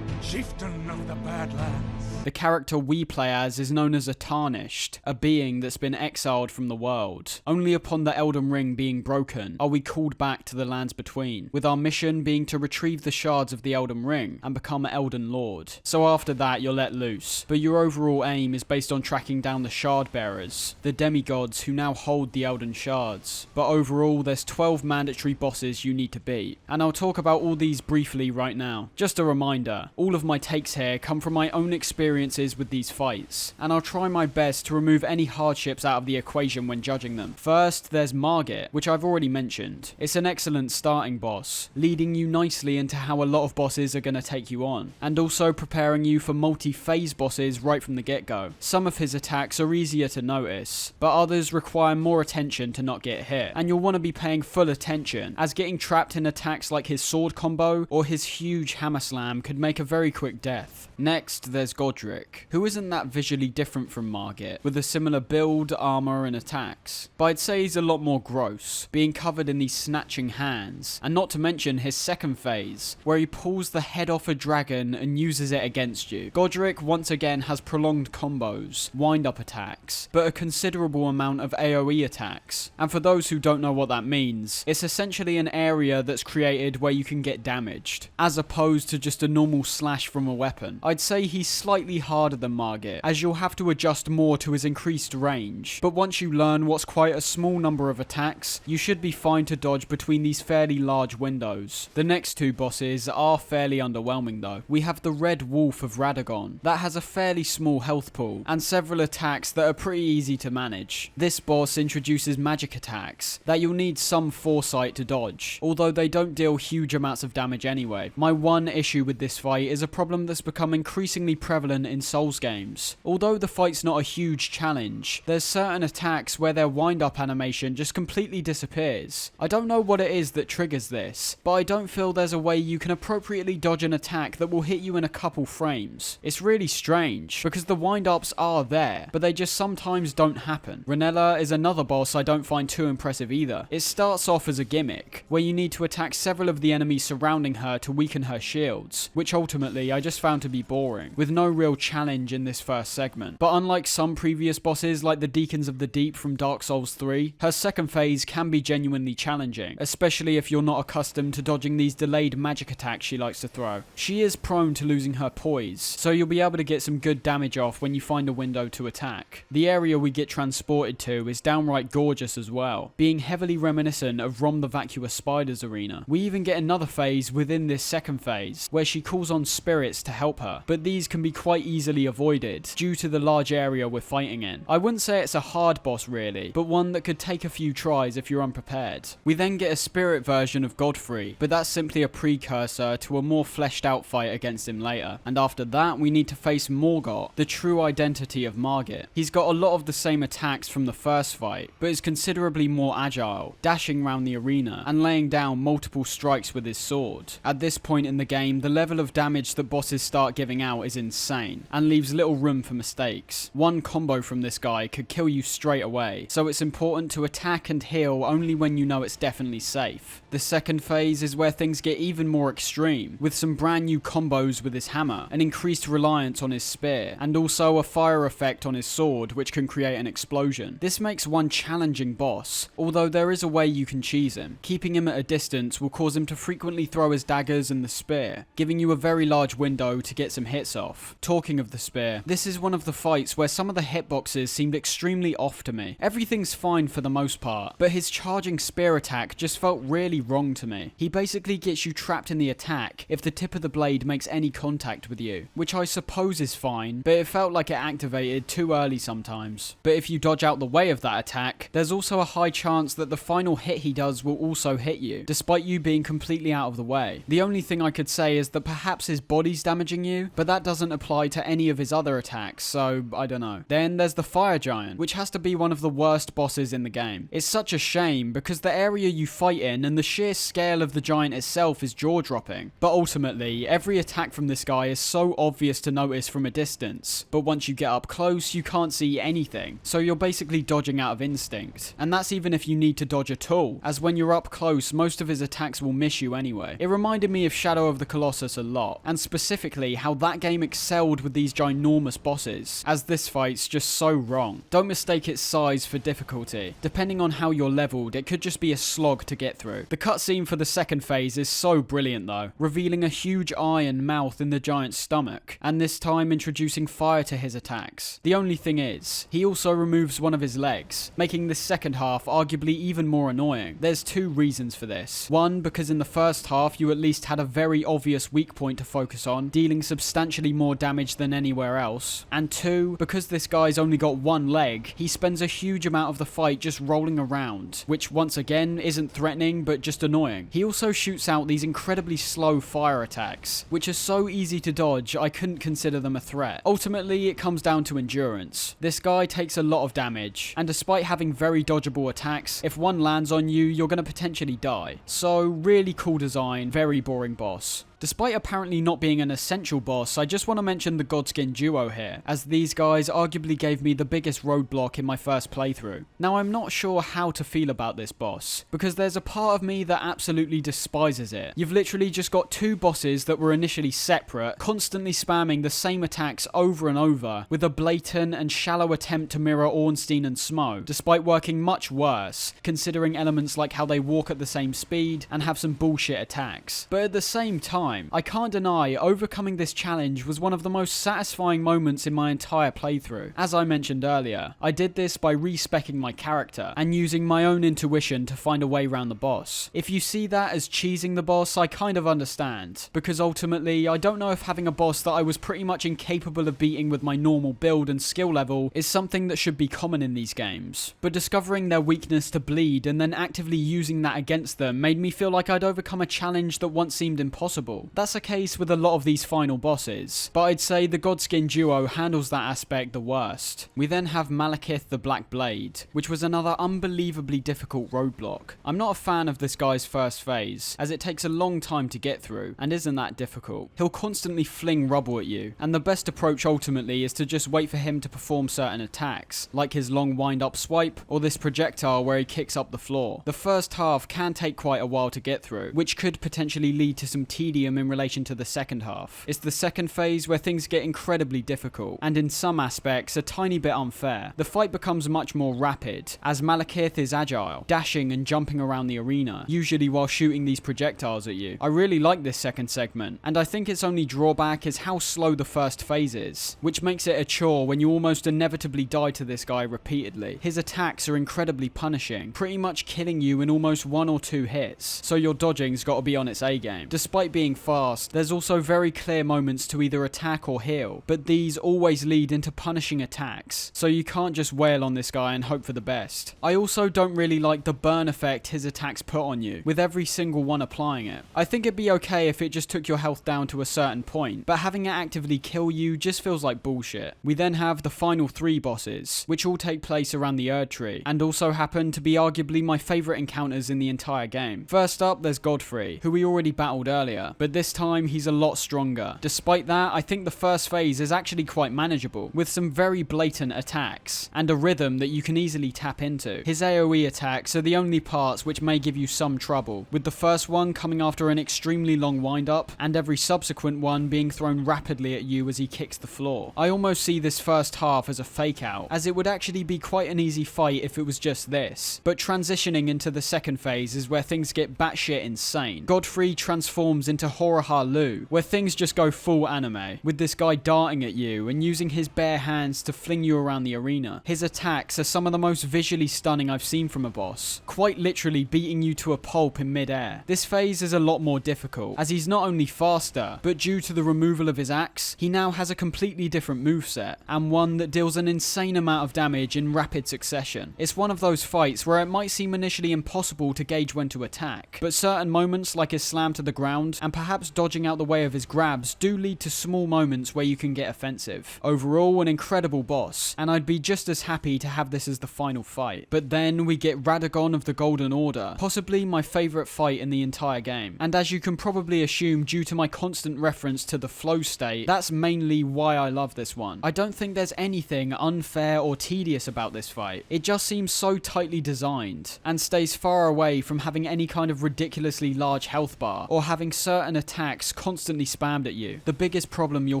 chieftain of the Badlands. The character we play as is known as a Tarnished, a being that's been exiled from the world. Only upon the Elden Ring being broken are we called back to the lands between, with our mission being to retrieve the shards of the Elden Ring and become Elden Lord. So after that you're let loose, but your overall aim is based on tracking down the Shard Bearers, the demigods who now hold the Elden Shards. But overall there's 12 mandatory bosses you need to beat, and I'll talk about all these briefly right now. Just a reminder, all of my takes here come from my own experiences with these fights, and I'll try my best to remove any hardships out of the equation when judging them. First, there's Margit, which I've already mentioned. It's an excellent starting boss, leading you nicely into how a lot of bosses are going to take you on, and also preparing you for multi-phase bosses right from the get-go. Some of his attacks are easier to notice, but others require more attention to not get hit, and you'll want to be paying full attention, as getting trapped in attacks like his sword combo or his huge hammer slam could make a very quick death. Next, there's Godric, who isn't that visually different from Margit, with a similar build, armor, and attacks. But I'd say he's a lot more gross, being covered in these snatching hands, and not to mention his second phase, where he pulls the head off a dragon and uses it against you. Godric once again has prolonged combos, wind-up attacks, but a considerable amount of AoE attacks. And for those who don't know what that means, it's essentially an area that's created where you can get damaged, as opposed to just a normal slash from a weapon. I'd say he's slightly harder than Margit, as you'll have to adjust more to his increased range, but once you learn what's quite a small number of attacks, you should be fine to dodge between these fairly large windows. The next two bosses are fairly underwhelming though. We have the Red Wolf of Radagon, that has a fairly small health pool, and several attacks that are pretty easy to manage. This boss introduces magic attacks that you'll need some foresight to dodge, although they don't deal huge amounts of damage anyway. My one issue with this fight is a problem that's become increasingly prevalent in Souls games. Although the fight's not a huge challenge, there's certain attacks where their wind-up animation just completely disappears. I don't know what it is that triggers this, but I don't feel there's a way you can appropriately dodge an attack that will hit you in a couple frames. It's really strange, because the wind-ups are there, but they just sometimes don't happen. Renella is another boss I don't find too impressive either. It starts off as a gimmick, where you need to attack several of the enemies surrounding her to weaken her shields, which ultimately I just found to be boring, with no real challenge in this first segment. But unlike some previous bosses like the Deacons of the Deep from Dark Souls 3, her second phase can be genuinely challenging, especially if you're not accustomed to dodging these delayed magic attacks she likes to throw. She is prone to losing her poise, so you'll be able to get some good damage off when you find a window to attack. The area we get transported to is downright gorgeous as well, being heavily reminiscent of Rom the Vacuous Spider's arena. We even get another phase within this second phase, where she calls on spirits to help her, but these can be quite easily avoided due to the large area we're fighting in. I wouldn't say it's a hard boss really, but one that could take a few tries if you're unprepared. We then get a spirit version of Godfrey, but that's simply a precursor to a more fleshed out fight against him later. And after that we need to face Morgott, the true identity of Margit. He's got a lot of the same attacks from the first fight, but is considerably more agile, dashing around the arena and laying down multiple strikes with his sword. At this point in the game, the level of damage damage that bosses start giving out is insane, and leaves little room for mistakes. One combo from this guy could kill you straight away, so it's important to attack and heal only when you know it's definitely safe. The second phase is where things get even more extreme, with some brand new combos with his hammer, an increased reliance on his spear, and also a fire effect on his sword which can create an explosion. This makes one challenging boss, although there is a way you can cheese him. Keeping him at a distance will cause him to frequently throw his daggers and the spear, giving you a very large window to get some hits off. Talking of the spear, this is one of the fights where some of the hitboxes seemed extremely off to me. Everything's fine for the most part, but his charging spear attack just felt really wrong to me. He basically gets you trapped in the attack if the tip of the blade makes any contact with you, which I suppose is fine, but it felt like it activated too early sometimes. But if you dodge out the way of that attack, there's also a high chance that the final hit he does will also hit you, despite you being completely out of the way. The only thing I could say is that perhaps his body's damaging you, but that doesn't apply to any of his other attacks, so I don't know. Then there's the fire giant, which has to be one of the worst bosses in the game. It's such a shame because the area you fight in and the sheer scale of the giant itself is jaw-dropping. But ultimately, every attack from this guy is so obvious to notice from a distance, but once you get up close, you can't see anything, so you're basically dodging out of instinct. And that's even if you need to dodge at all, as when you're up close, most of his attacks will miss you anyway. It reminded me of Shadow of the Colossus a lot, and specifically how that game excelled with these ginormous bosses, as this fight's just so wrong. Don't mistake its size for difficulty. Depending on how you're leveled, it could just be a slog to get through. The cutscene for the second phase is so brilliant though, revealing a huge eye and mouth in the giant's stomach, and this time introducing fire to his attacks. The only thing is, he also removes one of his legs, making this second half arguably even more annoying. There's two reasons for this. One, because in the first half you at least had a very obvious weak point to focus on, dealing substantially more damage than anywhere else. And two, because this guy's only got one leg, he spends a huge amount of the fight just rolling around, which once again isn't threatening but just annoying. He also shoots out these incredibly slow fire attacks, which are so easy to dodge I couldn't consider them a threat. Ultimately, it comes down to endurance. This guy takes a lot of damage, and despite having very dodgeable attacks, if one lands on you, you're going to potentially die. So really cool design, very boring boss. Despite apparently not being an essential boss, I just want to mention the Godskin duo here, as these guys arguably gave me the biggest roadblock in my first playthrough. Now I'm not sure how to feel about this boss, because there's a part of me that absolutely despises it. You've literally just got two bosses that were initially separate, constantly spamming the same attacks over and over, with a blatant and shallow attempt to mirror Ornstein and Smo, despite working much worse, considering elements like how they walk at the same speed and have some bullshit attacks. But at the same time, I can't deny overcoming this challenge was one of the most satisfying moments in my entire playthrough. As I mentioned earlier, I did this by respecking my character and using my own intuition to find a way around the boss. If you see that as cheesing the boss, I kind of understand, because ultimately I don't know if having a boss that I was pretty much incapable of beating with my normal build and skill level is something that should be common in these games. But discovering their weakness to bleed and then actively using that against them made me feel like I'd overcome a challenge that once seemed impossible. That's a case with a lot of these final bosses, but I'd say the Godskin duo handles that aspect the worst. We then have Malekith the Black Blade, which was another unbelievably difficult roadblock. I'm not a fan of this guy's first phase, as it takes a long time to get through, and isn't that difficult. He'll constantly fling rubble at you, and the best approach ultimately is to just wait for him to perform certain attacks, like his long wind-up swipe, or this projectile where he kicks up the floor. The first half can take quite a while to get through, which could potentially lead to some tedium in relation to the second half. It's the second phase where things get incredibly difficult, and in some aspects a tiny bit unfair. The fight becomes much more rapid, as Malekith is agile, dashing and jumping around the arena, usually while shooting these projectiles at you. I really like this second segment, and I think its only drawback is how slow the first phase is, which makes it a chore when you almost inevitably die to this guy repeatedly. His attacks are incredibly punishing, pretty much killing you in almost 1 or 2 hits, so your dodging's got to be on its A game. Despite being fast, there's also very clear moments to either attack or heal, but these always lead into punishing attacks, so you can't just wail on this guy and hope for the best. I also don't really like the burn effect his attacks put on you, with every single one applying it. I think it'd be okay if it just took your health down to a certain point, but having it actively kill you just feels like bullshit. We then have the final 3 bosses, which all take place around the Erd Tree, and also happen to be arguably my favourite encounters in the entire game. First up, there's Godfrey, who we already battled earlier, but but this time he's a lot stronger. Despite that, I think the first phase is actually quite manageable, with some very blatant attacks, and a rhythm that you can easily tap into. His AoE attacks are the only parts which may give you some trouble, with the first one coming after an extremely long wind-up, and every subsequent one being thrown rapidly at you as he kicks the floor. I almost see this first half as a fake-out, as it would actually be quite an easy fight if it was just this, but transitioning into the second phase is where things get batshit insane. Godfrey transforms into Horaha Lu, where things just go full anime, with this guy darting at you and using his bare hands to fling you around the arena. His attacks are some of the most visually stunning I've seen from a boss, quite literally beating you to a pulp in mid-air. This phase is a lot more difficult, as he's not only faster, but due to the removal of his axe, he now has a completely different moveset, and one that deals an insane amount of damage in rapid succession. It's one of those fights where it might seem initially impossible to gauge when to attack, but certain moments like his slam to the ground, and perhaps dodging out the way of his grabs, do lead to small moments where you can get offensive. Overall, an incredible boss, and I'd be just as happy to have this as the final fight. But then we get Radagon of the Golden Order, possibly my favourite fight in the entire game, and as you can probably assume due to my constant reference to the flow state, that's mainly why I love this one. I don't think there's anything unfair or tedious about this fight. It just seems so tightly designed, and stays far away from having any kind of ridiculously large health bar, or having certain attacks constantly spammed at you. The biggest problem you'll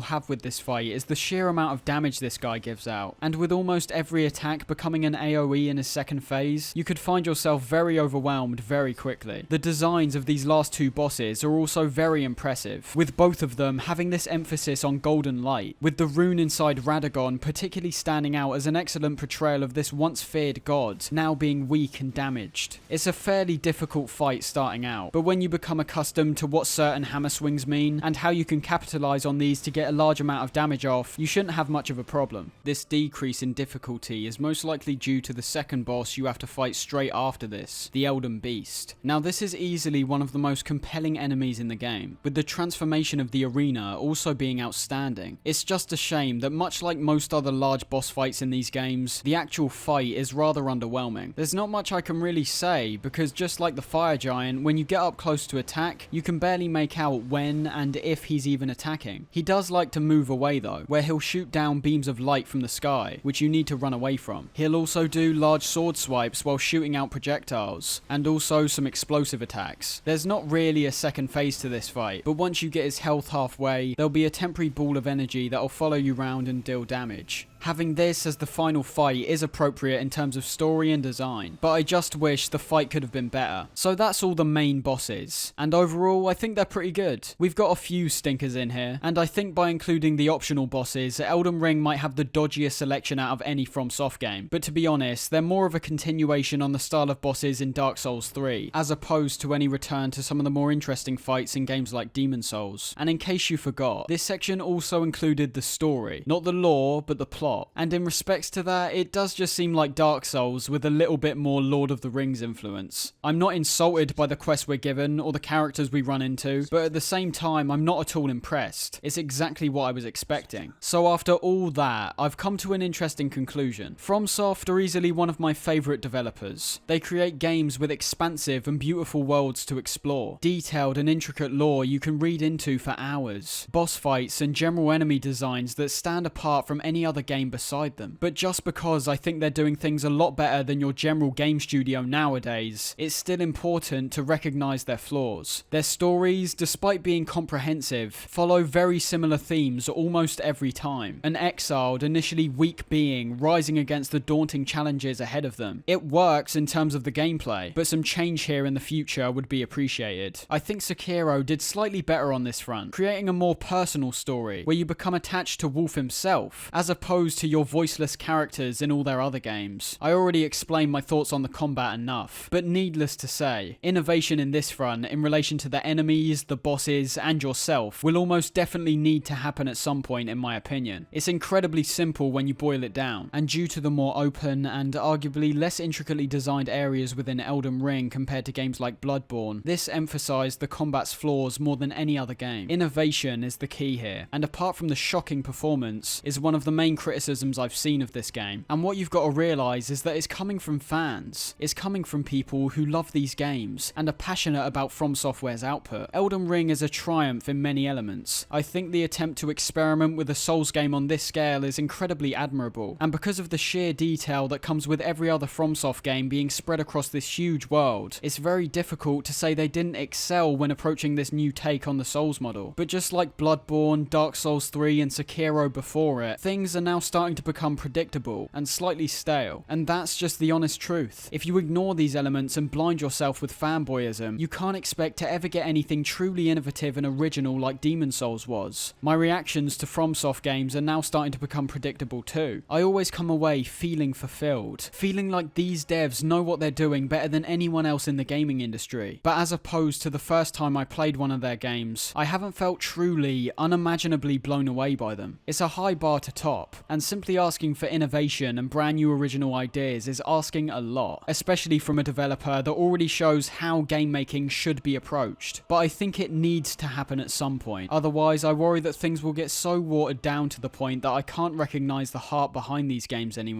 have with this fight is the sheer amount of damage this guy gives out, and with almost every attack becoming an AoE in his second phase, you could find yourself very overwhelmed very quickly. The designs of these last two bosses are also very impressive, with both of them having this emphasis on golden light, with the rune inside Radagon particularly standing out as an excellent portrayal of this once feared god now being weak and damaged. It's a fairly difficult fight starting out, but when you become accustomed to what certain hammer swings mean, and how you can capitalize on these to get a large amount of damage off, you shouldn't have much of a problem. This decrease in difficulty is most likely due to the second boss you have to fight straight after this, the Elden Beast. Now this is easily one of the most compelling enemies in the game, with the transformation of the arena also being outstanding. It's just a shame that much like most other large boss fights in these games, the actual fight is rather underwhelming. There's not much I can really say, because just like the fire giant, when you get up close to attack, you can barely make out when and if he's even attacking. He does like to move away though, where he'll shoot down beams of light from the sky, which you need to run away from. He'll also do large sword swipes while shooting out projectiles, and also some explosive attacks. There's not really a second phase to this fight, but once you get his health halfway, there'll be a temporary ball of energy that'll follow you around and deal damage. Having this as the final fight is appropriate in terms of story and design, but I just wish the fight could have been better. So that's all the main bosses, and overall I think they're pretty good. We've got a few stinkers in here, and I think by including the optional bosses, Elden Ring might have the dodgiest selection out of any FromSoft game, but to be honest, they're more of a continuation on the style of bosses in Dark Souls 3, as opposed to any return to some of the more interesting fights in games like Demon Souls. And in case you forgot, this section also included the story, not the lore, but the plot. And in respects to that, it does just seem like Dark Souls with a little bit more Lord of the Rings influence. I'm not insulted by the quests we're given or the characters we run into, but at the same time, I'm not at all impressed. It's exactly what I was expecting. So after all that, I've come to an interesting conclusion. FromSoft are easily one of my favourite developers. They create games with expansive and beautiful worlds to explore, detailed and intricate lore you can read into for hours, boss fights and general enemy designs that stand apart from any other game beside them. But just because I think they're doing things a lot better than your general game studio nowadays, it's still important to recognise their flaws. Their stories, despite being comprehensive, follow very similar themes almost every time. An exiled, initially weak being rising against the daunting challenges ahead of them. It works in terms of the gameplay, but some change here in the future would be appreciated. I think Sekiro did slightly better on this front, creating a more personal story where you become attached to Wolf himself, as opposed to your voiceless characters in all their other games. I already explained my thoughts on the combat enough, but needless to say, innovation in this front in relation to the enemies, the bosses, and yourself will almost definitely need to happen at some point in my opinion. It's incredibly simple when you boil it down, and due to the more open and arguably less intricately designed areas within Elden Ring compared to games like Bloodborne, this emphasised the combat's flaws more than any other game. Innovation is the key here, and apart from the shocking performance, is one of the main criticisms I've seen of this game. And what you've got to realise is that it's coming from fans. It's coming from people who love these games and are passionate about From Software's output. Elden Elden Ring is a triumph in many elements. I think the attempt to experiment with a Souls game on this scale is incredibly admirable, and because of the sheer detail that comes with every other FromSoft game being spread across this huge world, it's very difficult to say they didn't excel when approaching this new take on the Souls model. But just like Bloodborne, Dark Souls 3 and Sekiro before it, things are now starting to become predictable and slightly stale, and that's just the honest truth. If you ignore these elements and blind yourself with fanboyism, you can't expect to ever get anything truly innovative and original like Demon's Souls was. My reactions to FromSoft games are now starting to become predictable too. I always come away feeling fulfilled, feeling like these devs know what they're doing better than anyone else in the gaming industry. But as opposed to the first time I played one of their games, I haven't felt truly, unimaginably blown away by them. It's a high bar to top, and simply asking for innovation and brand new original ideas is asking a lot, especially from a developer that already shows how game making should be approached. But I think it needs to happen at some point, otherwise I worry that things will get so watered down to the point that I can't recognise the heart behind these games anymore.